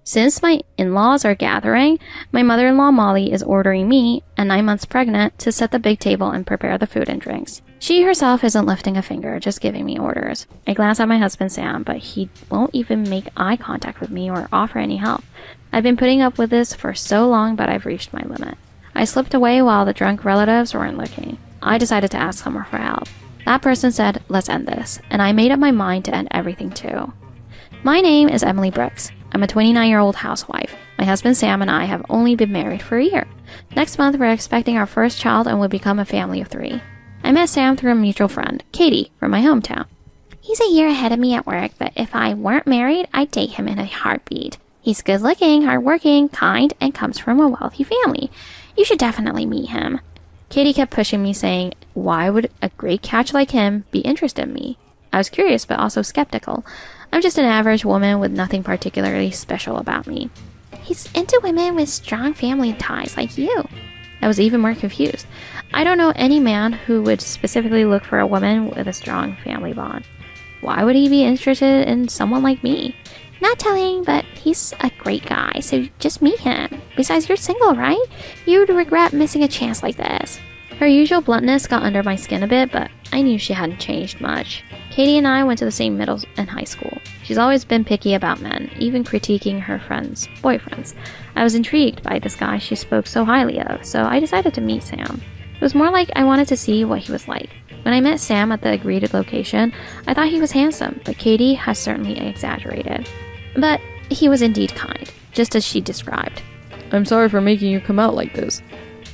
Since my in-laws are gathering, my mother-in-law Molly is ordering me, at 9 months pregnant, to set the big table and prepare the food and drinks. She herself isn't lifting a finger, just giving me orders. I glance at my husband Sam, but he won't even make eye contact with me or offer any help. I've been putting up with this for so long, but I've reached my limit. I slipped away while the drunk relatives weren't looking. I decided to ask someone for help. That person said, "Let's end this," and I made up my mind to end everything too. My name is Emily Brooks. I'm a 29-year-old housewife. My husband Sam and I have only been married for a year. Next month, we're expecting our first child and will become a family of 3. I met Sam through a mutual friend, Katie, from my hometown. He's a year ahead of me at work, but if I weren't married, I'd date him in a heartbeat. He's good-looking, hardworking, kind, and comes from a wealthy family. You should definitely meet him. Katie kept pushing me, saying, why would a great catch like him be interested in me? I was curious, but also skeptical. I'm just an average woman with nothing particularly special about me. He's into women with strong family ties like you. I was even more confused. I don't know any man who would specifically look for a woman with a strong family bond. Why would he be interested in someone like me? Not telling, but he's a great guy, so just meet him. Besides, you're single, right? You'd regret missing a chance like this. Her usual bluntness got under my skin a bit, but I knew she hadn't changed much. Katie and I went to the same middle and high school. She's always been picky about men, even critiquing her friends' boyfriends. I was intrigued by this guy she spoke so highly of, so I decided to meet Sam. It was more like I wanted to see what he was like. When I met Sam at the agreed location, I thought he was handsome, but Katie has certainly exaggerated. But he was indeed kind, just as she described. I'm sorry for making you come out like this,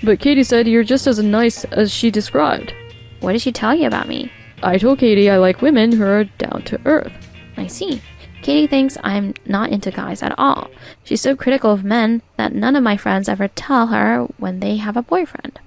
but Katie said you're just as nice as she described. What did she tell you about me? I told Katie I like women who are down to earth. I see. Katie thinks I'm not into guys at all. She's so critical of men that none of my friends ever tell her when they have a boyfriend.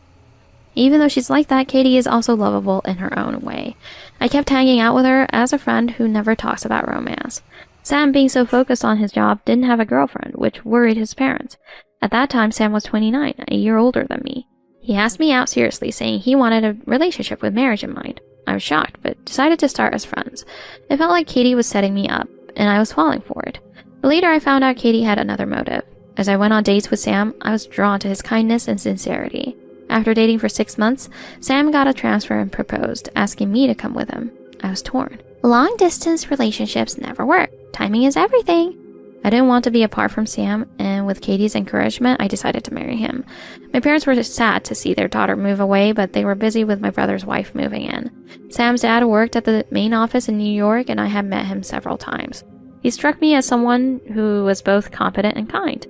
Even though she's like that, Katie is also lovable in her own way. I kept hanging out with her as a friend who never talks about romance. Sam, being so focused on his job, didn't have a girlfriend, which worried his parents. At that time, Sam was 29, a year older than me. He asked me out seriously, saying he wanted a relationship with marriage in mind. I was shocked, but decided to start as friends. It felt like Katie was setting me up, and I was falling for it. But later I found out Katie had another motive. As I went on dates with Sam, I was drawn to his kindness and sincerity. After dating for 6 months, Sam got a transfer and proposed, asking me to come with him. I was torn. Long-distance relationships never work. Timing is everything. I didn't want to be apart from Sam, and with Katie's encouragement, I decided to marry him. My parents were sad to see their daughter move away, but they were busy with my brother's wife moving in. Sam's dad worked at the main office in New York, and I had met him several times. He struck me as someone who was both competent and kind.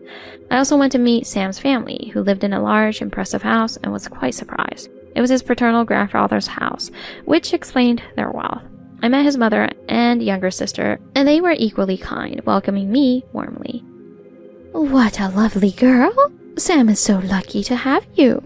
I also went to meet Sam's family, who lived in a large, impressive house, and was quite surprised. It was his paternal grandfather's house, which explained their wealth. I met his mother and younger sister, and they were equally kind, welcoming me warmly. What a lovely girl! Sam is so lucky to have you.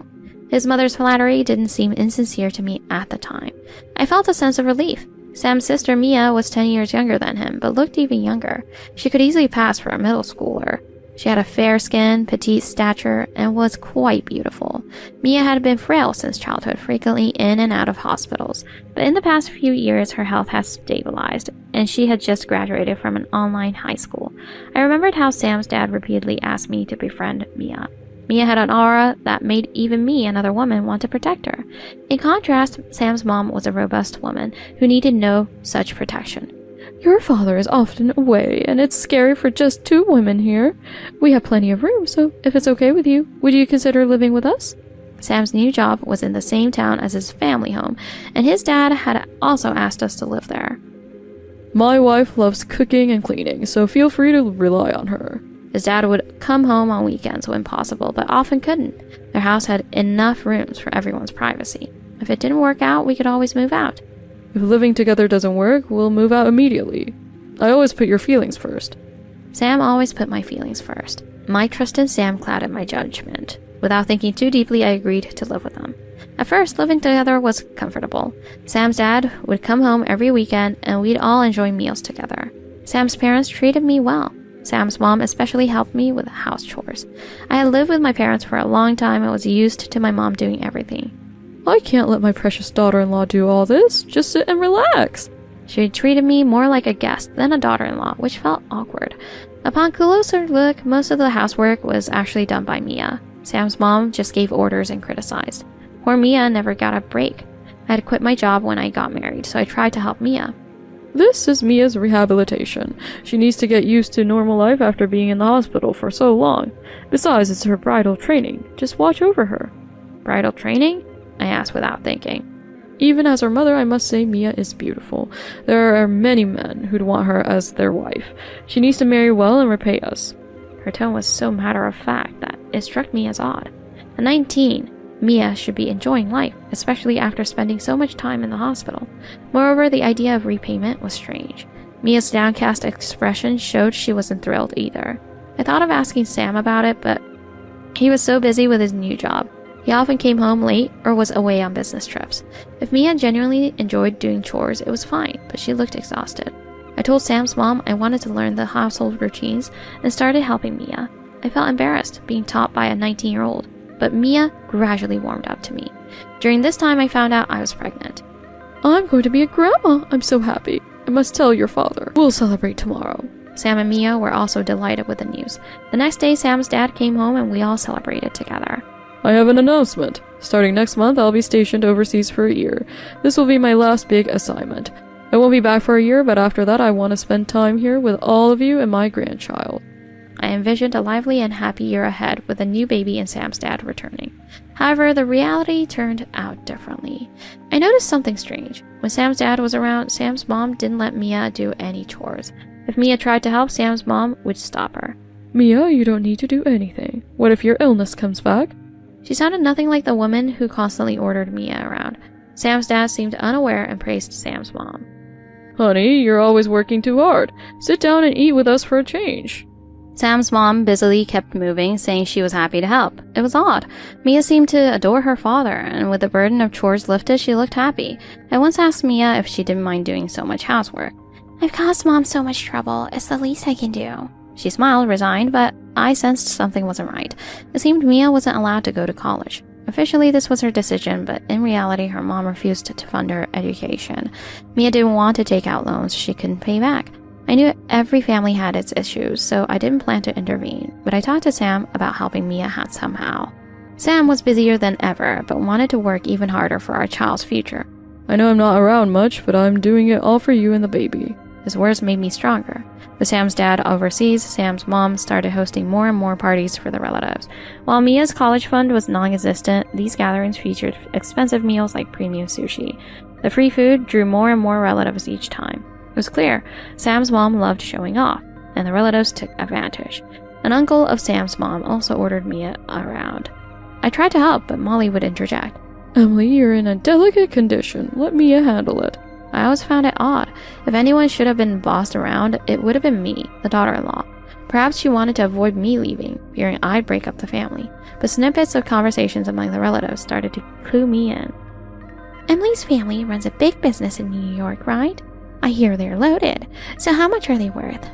His mother's flattery didn't seem insincere to me at the time. I felt a sense of relief. Sam's sister Mia was 10 years younger than him, but looked even younger. She could easily pass for a middle schooler. She had a fair skin, petite stature, and was quite beautiful. Mia had been frail since childhood, frequently in and out of hospitals, but in the past few years her health has stabilized, and she had just graduated from an online high school. I remembered how Sam's dad repeatedly asked me to befriend Mia. Mia had an aura that made even me, another woman, want to protect her. In contrast, Sam's mom was a robust woman who needed no such protection. Your father is often away, and it's scary for just 2 women here. We have plenty of room, so if it's okay with you, would you consider living with us? Sam's new job was in the same town as his family home, and his dad had also asked us to live there. My wife loves cooking and cleaning, so feel free to rely on her. His dad would come home on weekends when possible, but often couldn't. Their house had enough rooms for everyone's privacy. If it didn't work out, we could always move out. If living together doesn't work, we'll move out immediately. I always put your feelings first. Sam always put my feelings first. My trust in Sam clouded my judgment. Without thinking too deeply, I agreed to live with him. At first, living together was comfortable. Sam's dad would come home every weekend, and we'd all enjoy meals together. Sam's parents treated me well. Sam's mom especially helped me with house chores. I had lived with my parents for a long time and was used to my mom doing everything. I can't let my precious daughter-in-law do all this. Just sit and relax. She treated me more like a guest than a daughter-in-law, which felt awkward. Upon closer look, most of the housework was actually done by Mia. Sam's mom just gave orders and criticized. Poor Mia never got a break. I had quit my job when I got married, so I tried to help Mia. This is Mia's rehabilitation. She needs to get used to normal life after being in the hospital for so long. Besides, it's her bridal training. Just watch over her. Bridal training? I asked without thinking. Even as her mother, I must say Mia is beautiful. There are many men who'd want her as their wife. She needs to marry well and repay us. Her tone was so matter-of-fact that it struck me as odd. At 19, Mia should be enjoying life, especially after spending so much time in the hospital. Moreover, the idea of repayment was strange. Mia's downcast expression showed she wasn't thrilled either. I thought of asking Sam about it, but he was so busy with his new job. He often came home late or was away on business trips. If Mia genuinely enjoyed doing chores, it was fine, but she looked exhausted. I told Sam's mom I wanted to learn the household routines and started helping Mia. I felt embarrassed being taught by a 19-year-old, but Mia gradually warmed up to me. During this time, I found out I was pregnant. I'm going to be a grandma. I'm so happy. I must tell your father. We'll celebrate tomorrow. Sam and Mia were also delighted with the news. The next day, Sam's dad came home and we all celebrated together. I have an announcement. Starting next month, I'll be stationed overseas for a year. This will be my last big assignment. I won't be back for a year, but after that I want to spend time here with all of you and my grandchild. I envisioned a lively and happy year ahead with a new baby and Sam's dad returning. However, the reality turned out differently. I noticed something strange. When Sam's dad was around, Sam's mom didn't let Mia do any chores. If Mia tried to help, Sam's mom would stop her. Mia, you don't need to do anything. What if your illness comes back? She sounded nothing like the woman who constantly ordered Mia around. Sam's dad seemed unaware and praised Sam's mom. Honey, you're always working too hard. Sit down and eat with us for a change. Sam's mom busily kept moving, saying she was happy to help. It was odd. Mia seemed to adore her father, and with the burden of chores lifted, she looked happy. I once asked Mia if she didn't mind doing so much housework. I've caused Mom so much trouble. It's the least I can do. She smiled, resigned, but I sensed something wasn't right. It seemed Mia wasn't allowed to go to college. Officially, this was her decision, but in reality, her mom refused to fund her education. Mia didn't want to take out loans she couldn't pay back. I knew every family had its issues, so I didn't plan to intervene, but I talked to Sam about helping Mia out somehow. Sam was busier than ever, but wanted to work even harder for our child's future. I know I'm not around much, but I'm doing it all for you and the baby. His words made me stronger. With Sam's dad overseas, Sam's mom started hosting more and more parties for the relatives. While Mia's college fund was non-existent, these gatherings featured expensive meals like premium sushi. The free food drew more and more relatives each time. It was clear Sam's mom loved showing off, and the relatives took advantage. An uncle of Sam's mom also ordered Mia around. I tried to help, but Molly would interject. Emily, you're in a delicate condition. Let Mia handle it. I always found it odd. If anyone should have been bossed around, it would have been me, the daughter-in-law. Perhaps she wanted to avoid me leaving, fearing I'd break up the family. But snippets of conversations among the relatives started to clue me in. Emily's family runs a big business in New York, right? I hear they're loaded. So how much are they worth?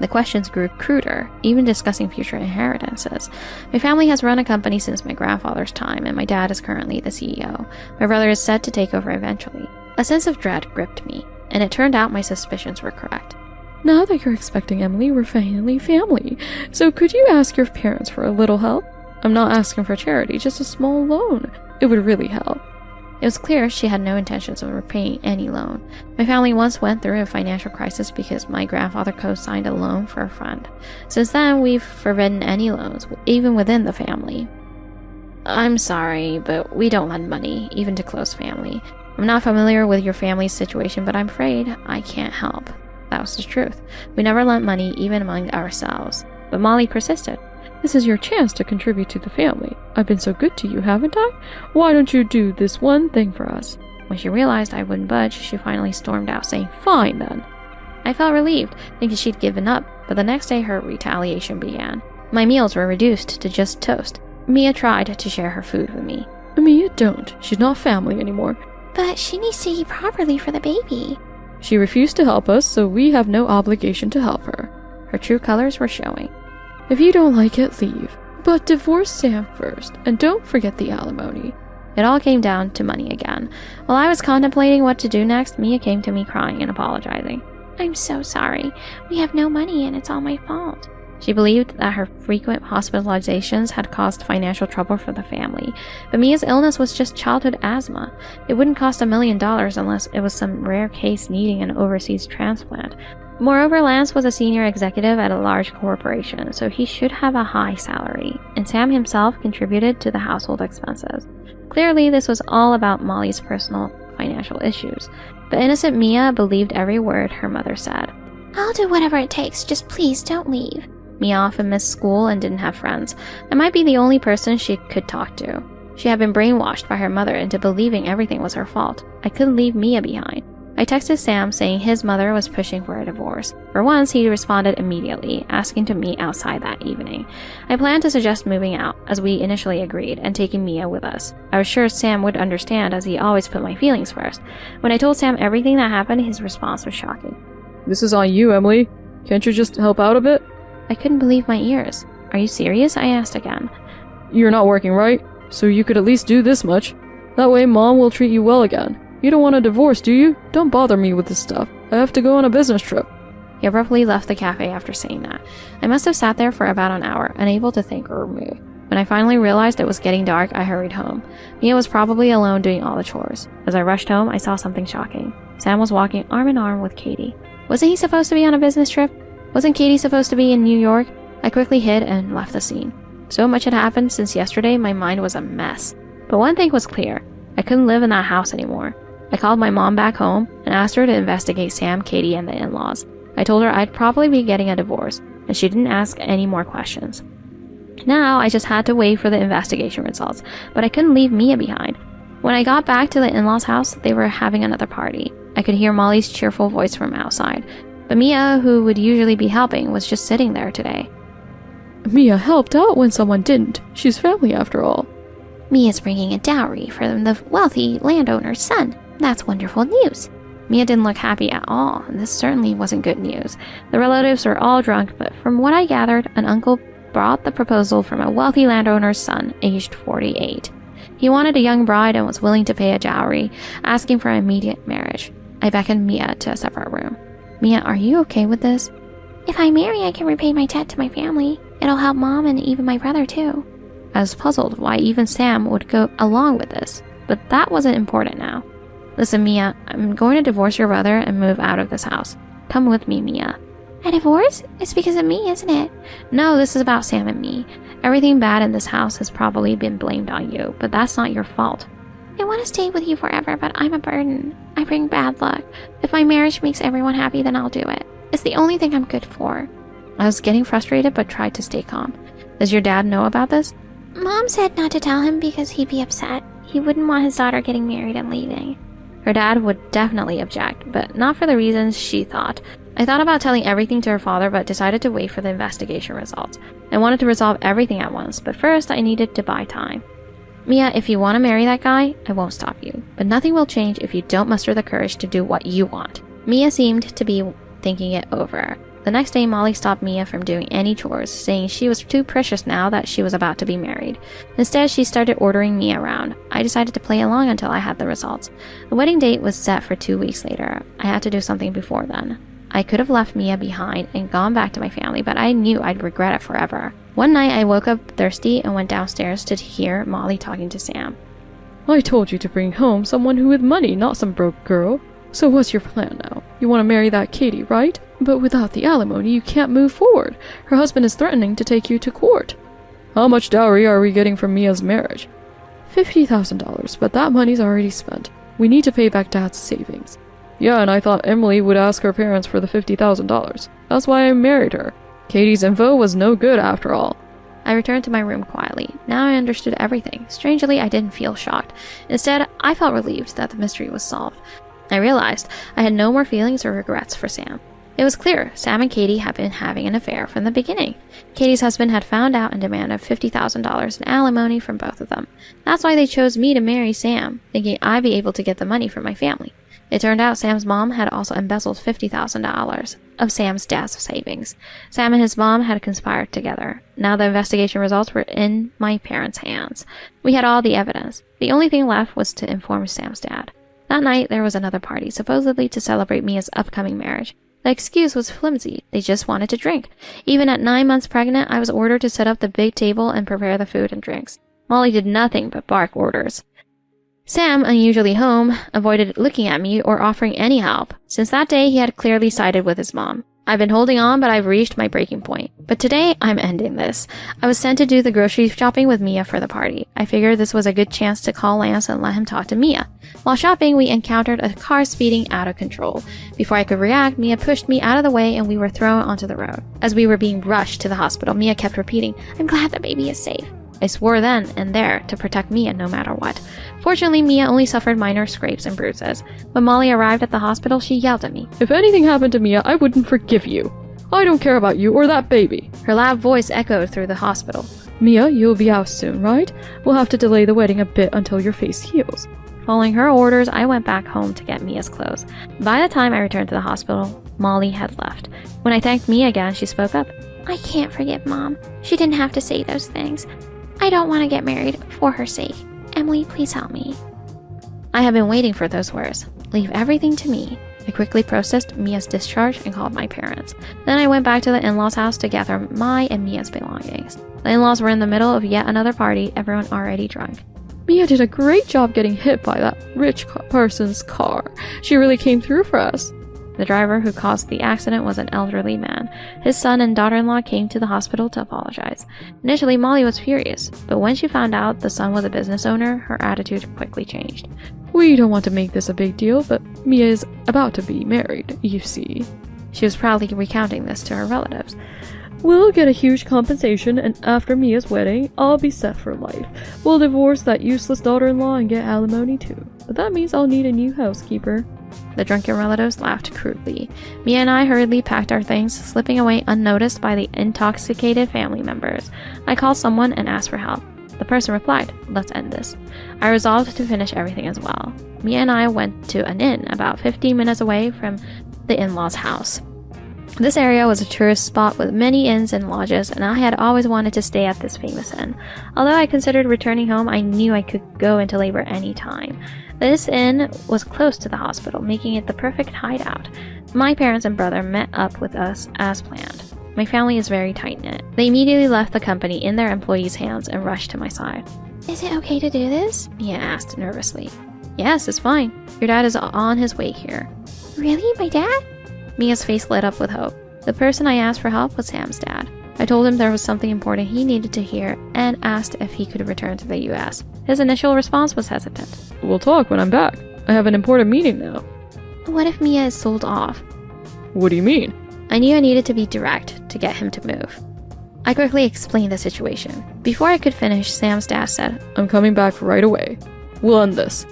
The questions grew cruder, even discussing future inheritances. My family has run a company since my grandfather's time, and my dad is currently the CEO. My brother is set to take over eventually. A sense of dread gripped me, and it turned out my suspicions were correct. Now that you're expecting Emily, we're finally family. So could you ask your parents for a little help? I'm not asking for charity, just a small loan. It would really help. It was clear she had no intentions of repaying any loan. My family once went through a financial crisis because my grandfather co-signed a loan for a friend. Since then, we've forbidden any loans, even within the family. I'm sorry, but we don't lend money, even to close family. I'm not familiar with your family's situation, but I'm afraid I can't help. That was the truth. We never lent money, even among ourselves. But Molly persisted. This is your chance to contribute to the family. I've been so good to you, haven't I? Why don't you do this one thing for us? When she realized I wouldn't budge, she finally stormed out, saying, Fine, then. I felt relieved, thinking she'd given up, but the next day her retaliation began. My meals were reduced to just toast. Mia tried to share her food with me. Mia, don't. She's not family anymore. But she needs to eat properly for the baby. She refused to help us, so we have no obligation to help her. Her true colors were showing. If you don't like it, leave. But divorce Sam first, and don't forget the alimony. It all came down to money again. While I was contemplating what to do next, Mia came to me crying and apologizing. I'm so sorry. We have no money and it's all my fault. She believed that her frequent hospitalizations had caused financial trouble for the family, but Mia's illness was just childhood asthma. It wouldn't cost $1 million unless it was some rare case needing an overseas transplant. Moreover, Lance was a senior executive at a large corporation, so he should have a high salary, and Sam himself contributed to the household expenses. Clearly, this was all about Molly's personal financial issues, but innocent Mia believed every word her mother said. I'll do whatever it takes, just please don't leave. Mia often missed school and didn't have friends. I might be the only person she could talk to. She had been brainwashed by her mother into believing everything was her fault. I couldn't leave Mia behind. I texted Sam saying his mother was pushing for a divorce. For once, he responded immediately, asking to meet outside that evening. I planned to suggest moving out, as we initially agreed, and taking Mia with us. I was sure Sam would understand, as he always put my feelings first. When I told Sam everything that happened, his response was shocking. This is on you, Emily. Can't you just help out a bit? I couldn't believe my ears. Are you serious? I asked again. You're not working, right? So you could at least do this much. That way Mom will treat you well again. You don't want a divorce, do you? Don't bother me with this stuff. I have to go on a business trip. He abruptly left the cafe after saying that. I must have sat there for about an hour, unable to think or move. When I finally realized it was getting dark, I hurried home. Mia was probably alone doing all the chores. As I rushed home, I saw something shocking. Sam was walking arm in arm with Katie. Wasn't he supposed to be on a business trip? Wasn't Katie supposed to be in New York? I quickly hid and left the scene. So much had happened since yesterday, my mind was a mess. But one thing was clear. I couldn't live in that house anymore. I called my mom back home and asked her to investigate Sam, Katie, and the in-laws. I told her I'd probably be getting a divorce, and she didn't ask any more questions. Now, I just had to wait for the investigation results, but I couldn't leave Mia behind. When I got back to the in-laws' house, they were having another party. I could hear Molly's cheerful voice from outside. But Mia, who would usually be helping, was just sitting there today. Mia helped out when someone didn't. She's family after all. Mia's bringing a dowry from the wealthy landowner's son. That's wonderful news. Mia didn't look happy at all, and this certainly wasn't good news. The relatives were all drunk, but from what I gathered, an uncle brought the proposal from a wealthy landowner's son, aged 48. He wanted a young bride and was willing to pay a dowry, asking for immediate marriage. I beckoned Mia to a separate room. Mia, are you okay with this? If I marry, I can repay my debt to my family. It'll help Mom and even my brother, too. I was puzzled why even Sam would go along with this, but that wasn't important now. Listen, Mia, I'm going to divorce your brother and move out of this house. Come with me, Mia. A divorce? It's because of me, isn't it? No, this is about Sam and me. Everything bad in this house has probably been blamed on you, but that's not your fault. I want to stay with you forever, but I'm a burden. I bring bad luck. If my marriage makes everyone happy, then I'll do it. It's the only thing I'm good for. I was getting frustrated, but tried to stay calm. Does your dad know about this? Mom said not to tell him because he'd be upset. He wouldn't want his daughter getting married and leaving. Her dad would definitely object, but not for the reasons she thought. I thought about telling everything to her father, but decided to wait for the investigation results. I wanted to resolve everything at once, but first I needed to buy time. Mia, if you want to marry that guy, I won't stop you. But nothing will change if you don't muster the courage to do what you want. Mia seemed to be thinking it over. The next day, Molly stopped Mia from doing any chores, saying she was too precious now that she was about to be married. Instead, she started ordering Mia around. I decided to play along until I had the results. The wedding date was set for 2 weeks later. I had to do something before then. I could have left Mia behind and gone back to my family, but I knew I'd regret it forever. One night, I woke up thirsty and went downstairs to hear Molly talking to Sam. I told you to bring home someone who with money, not some broke girl. So what's your plan now? You want to marry that Katie, right? But without the alimony, you can't move forward. Her husband is threatening to take you to court. How much dowry are we getting from Mia's marriage? $50,000, but that money's already spent. We need to pay back Dad's savings. Yeah, and I thought Emily would ask her parents for the $50,000. That's why I married her. Katie's info was no good after all. I returned to my room quietly. Now I understood everything. Strangely, I didn't feel shocked. Instead, I felt relieved that the mystery was solved. I realized I had no more feelings or regrets for Sam. It was clear Sam and Katie had been having an affair from the beginning. Katie's husband had found out and demanded $50,000 in alimony from both of them. That's why they chose me to marry Sam, thinking I'd be able to get the money from my family. It turned out Sam's mom had also embezzled $50,000 of Sam's dad's savings. Sam and his mom had conspired together. Now the investigation results were in my parents' hands. We had all the evidence. The only thing left was to inform Sam's dad. That night, there was another party, supposedly to celebrate Mia's upcoming marriage. The excuse was flimsy. They just wanted to drink. Even at 9 months pregnant, I was ordered to set up the big table and prepare the food and drinks. Molly did nothing but bark orders. Sam, unusually home, avoided looking at me or offering any help. Since that day, he had clearly sided with his mom. I've been holding on, but I've reached my breaking point. But today, I'm ending this. I was sent to do the grocery shopping with Mia for the party. I figured this was a good chance to call Lance and let him talk to Mia. While shopping, we encountered a car speeding out of control. Before I could react, Mia pushed me out of the way and we were thrown onto the road. As we were being rushed to the hospital, Mia kept repeating, "I'm glad the baby is safe." I swore then and there to protect Mia no matter what. Fortunately, Mia only suffered minor scrapes and bruises. When Molly arrived at the hospital, she yelled at me. If anything happened to Mia, I wouldn't forgive you. I don't care about you or that baby. Her loud voice echoed through the hospital. Mia, you'll be out soon, right? We'll have to delay the wedding a bit until your face heals. Following her orders, I went back home to get Mia's clothes. By the time I returned to the hospital, Molly had left. When I thanked Mia again, she spoke up. I can't forgive Mom. She didn't have to say those things. I don't want to get married for her sake. Emily, please help me. I have been waiting for those words. Leave everything to me. I quickly processed Mia's discharge and called my parents. Then I went back to the in-laws' house to gather my and Mia's belongings. The in-laws were in the middle of yet another party, everyone already drunk. Mia did a great job getting hit by that rich person's car. She really came through for us. The driver who caused the accident was an elderly man. His son and daughter-in-law came to the hospital to apologize. Initially, Molly was furious, but when she found out the son was a business owner, her attitude quickly changed. We don't want to make this a big deal, but Mia is about to be married, you see. She was proudly recounting this to her relatives. We'll get a huge compensation, and after Mia's wedding, I'll be set for life. We'll divorce that useless daughter-in-law and get alimony too. But that means I'll need a new housekeeper. The drunken relatives laughed crudely. Mia and I hurriedly packed our things, slipping away unnoticed by the intoxicated family members. I called someone and asked for help. The person replied, "Let's end this." I resolved to finish everything as well. Mia and I went to an inn about 15 minutes away from the in-laws' house. This area was a tourist spot with many inns and lodges, and I had always wanted to stay at this famous inn. Although I considered returning home, I knew I could go into labor any time. This inn was close to the hospital, making it the perfect hideout. My parents and brother met up with us as planned. My family is very tight-knit. They immediately left the company in their employees' hands and rushed to my side. Is it okay to do this? Mia asked nervously. Yes, it's fine. Your dad is on his way here. Really? My dad? Mia's face lit up with hope. The person I asked for help was Sam's dad. I told him there was something important he needed to hear and asked if he could return to the US. His initial response was hesitant. We'll talk when I'm back. I have an important meeting now. What if Mia is sold off? What do you mean? I knew I needed to be direct to get him to move. I quickly explained the situation. Before I could finish, Sam's dad said, I'm coming back right away. We'll end this.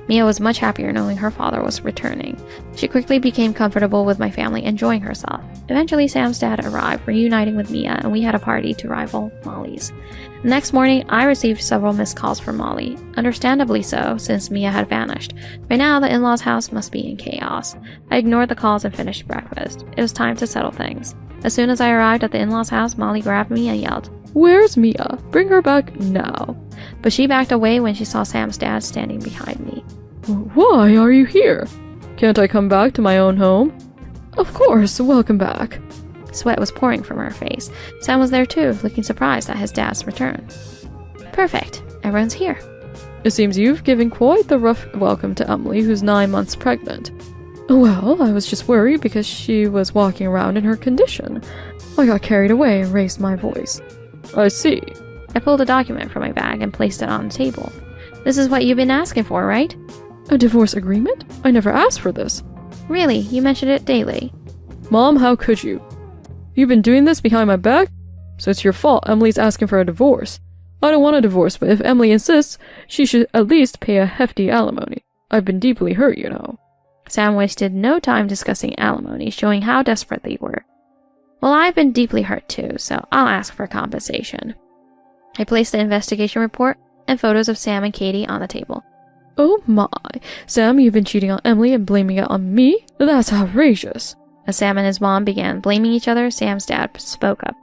Mia was much happier knowing her father was returning. She quickly became comfortable with my family, enjoying herself. Eventually, Sam's dad arrived, reuniting with Mia, and we had a party to rival Molly's. The next morning, I received several missed calls from Molly. Understandably so, since Mia had vanished. By now, the in-laws' house must be in chaos. I ignored the calls and finished breakfast. It was time to settle things. As soon as I arrived at the in-laws' house, Molly grabbed me and yelled, Where's Mia? Bring her back now. But she backed away when she saw Sam's dad standing behind me. Why are you here? Can't I come back to my own home? Of course, welcome back. Sweat was pouring from her face. Sam was there too, looking surprised at his dad's return. Perfect. Everyone's here. It seems you've given quite the rough welcome to Emily, who's 9 months pregnant. Well, I was just worried because she was walking around in her condition. I got carried away and raised my voice. I see. I pulled a document from my bag and placed it on the table. This is what you've been asking for, right? A divorce agreement? I never asked for this. Really? You mentioned it daily. Mom, how could you? You've been doing this behind my back? So it's your fault Emily's asking for a divorce. I don't want a divorce, but if Emily insists, she should at least pay a hefty alimony. I've been deeply hurt, you know. Sam wasted no time discussing alimony, showing how desperate they were. Well, I've been deeply hurt too, so I'll ask for compensation. I placed the investigation report and photos of Sam and Katie on the table. Oh my, Sam, you've been cheating on Emily and blaming it on me? That's outrageous. As Sam and his mom began blaming each other, Sam's dad spoke up.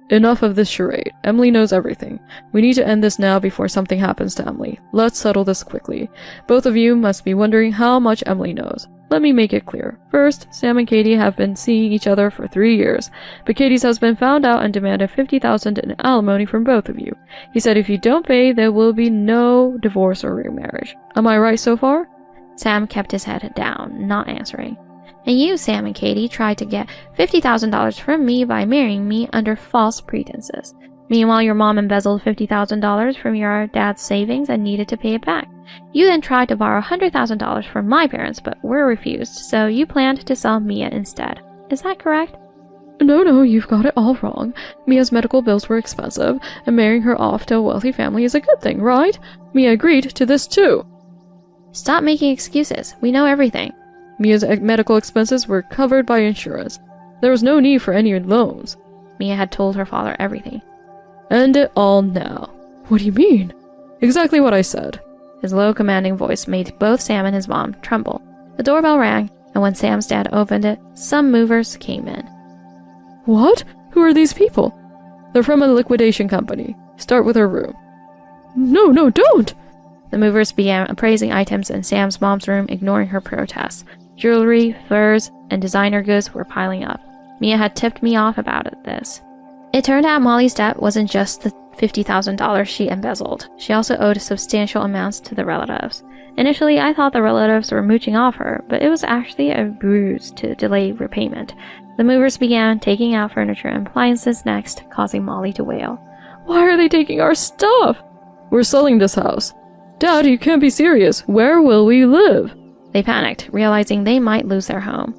Enough of this charade. Emily knows everything. We need to end this now before something happens to Emily. Let's settle this quickly. Both of you must be wondering how much Emily knows. Let me make it clear. First, Sam and Katie have been seeing each other for 3 years, but Katie's husband found out and demanded $50,000 in alimony from both of you. He said if you don't pay, there will be no divorce or remarriage. Am I right so far? Sam kept his head down, not answering. And you, Sam and Katie, tried to get $50,000 from me by marrying me under false pretenses. Meanwhile, your mom embezzled $50,000 from your dad's savings and needed to pay it back. You then tried to borrow $100,000 from my parents, but were refused, so you planned to sell Mia instead. Is that correct? No, you've got it all wrong. Mia's medical bills were expensive, and marrying her off to a wealthy family is a good thing, right? Mia agreed to this too. Stop making excuses. We know everything. Mia's medical expenses were covered by insurance. There was no need for any loans. Mia had told her father everything. End it all now. What do you mean? Exactly what I said. His low, commanding voice made both Sam and his mom tremble. The doorbell rang, and when Sam's dad opened it, some movers came in. What? Who are these people? They're from a liquidation company. Start with her room. No, don't! The movers began appraising items in Sam's mom's room, ignoring her protests. Jewelry, furs, and designer goods were piling up. Mia had tipped me off about this. It turned out Molly's debt wasn't just the $50,000 she embezzled. She also owed substantial amounts to the relatives. Initially, I thought the relatives were mooching off her, but it was actually a ruse to delay repayment. The movers began taking out furniture and appliances next, causing Molly to wail. Why are they taking our stuff? We're selling this house. Dad, you can't be serious. Where will we live? They panicked, realizing they might lose their home.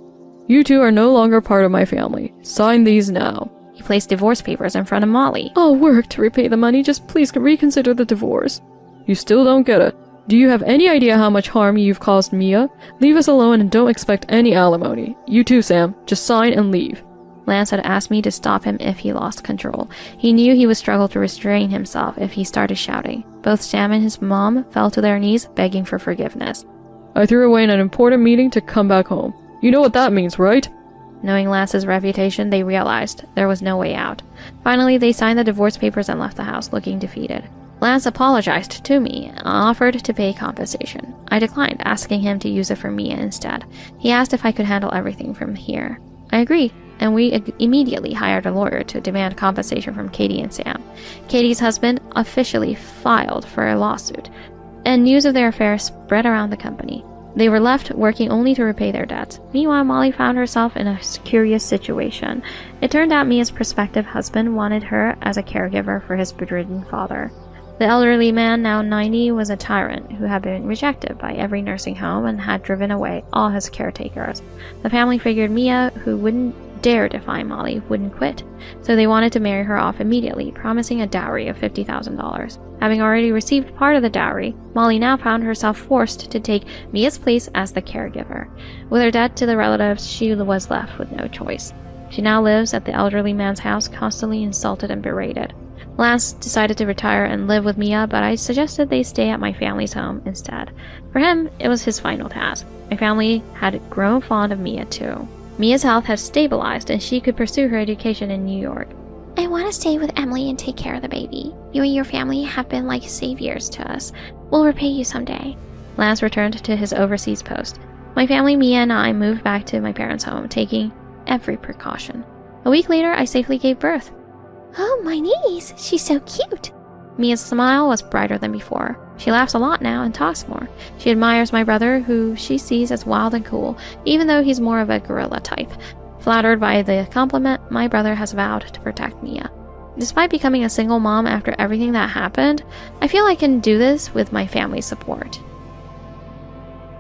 You two are no longer part of my family. Sign these now. He placed divorce papers in front of Molly. I'll work to repay the money, just please reconsider the divorce. You still don't get it. Do you have any idea how much harm you've caused Mia? Leave us alone and don't expect any alimony. You too, Sam. Just sign and leave. Lance had asked me to stop him if he lost control. He knew he would struggle to restrain himself if he started shouting. Both Sam and his mom fell to their knees, begging for forgiveness. I threw away an important meeting to come back home. You know what that means, right? Knowing Lance's reputation, they realized there was no way out. Finally, they signed the divorce papers and left the house, looking defeated. Lance apologized to me and offered to pay compensation. I declined, asking him to use it for Mia instead. He asked if I could handle everything from here. I agreed, and we immediately hired a lawyer to demand compensation from Katie and Sam. Katie's husband officially filed for a lawsuit, and news of their affair spread around the company. They were left working only to repay their debts. Meanwhile, Molly found herself in a curious situation. It turned out Mia's prospective husband wanted her as a caregiver for his bedridden father. The elderly man, now 90, was a tyrant who had been rejected by every nursing home and had driven away all his caretakers. The family figured Mia, who wouldn't dare defy Molly, wouldn't quit, so they wanted to marry her off immediately, promising a dowry of $50,000. Having already received part of the dowry, Molly now found herself forced to take Mia's place as the caregiver. With her debt to the relatives, she was left with no choice. She now lives at the elderly man's house, constantly insulted and berated. Lance decided to retire and live with Mia, but I suggested they stay at my family's home instead. For him, it was his final task. My family had grown fond of Mia too. Mia's health had stabilized and she could pursue her education in New York. I want to stay with Emily and take care of the baby. You and your family have been like saviors to us. We'll repay you someday. Lance returned to his overseas post. My family, Mia, and I moved back to my parents' home, taking every precaution. A week later, I safely gave birth. Oh, my niece. She's so cute. Mia's smile was brighter than before. She laughs a lot now and talks more. She admires my brother, who she sees as wild and cool, even though he's more of a gorilla type. Flattered by the compliment, my brother has vowed to protect Mia. Despite becoming a single mom after everything that happened, I feel I can do this with my family's support.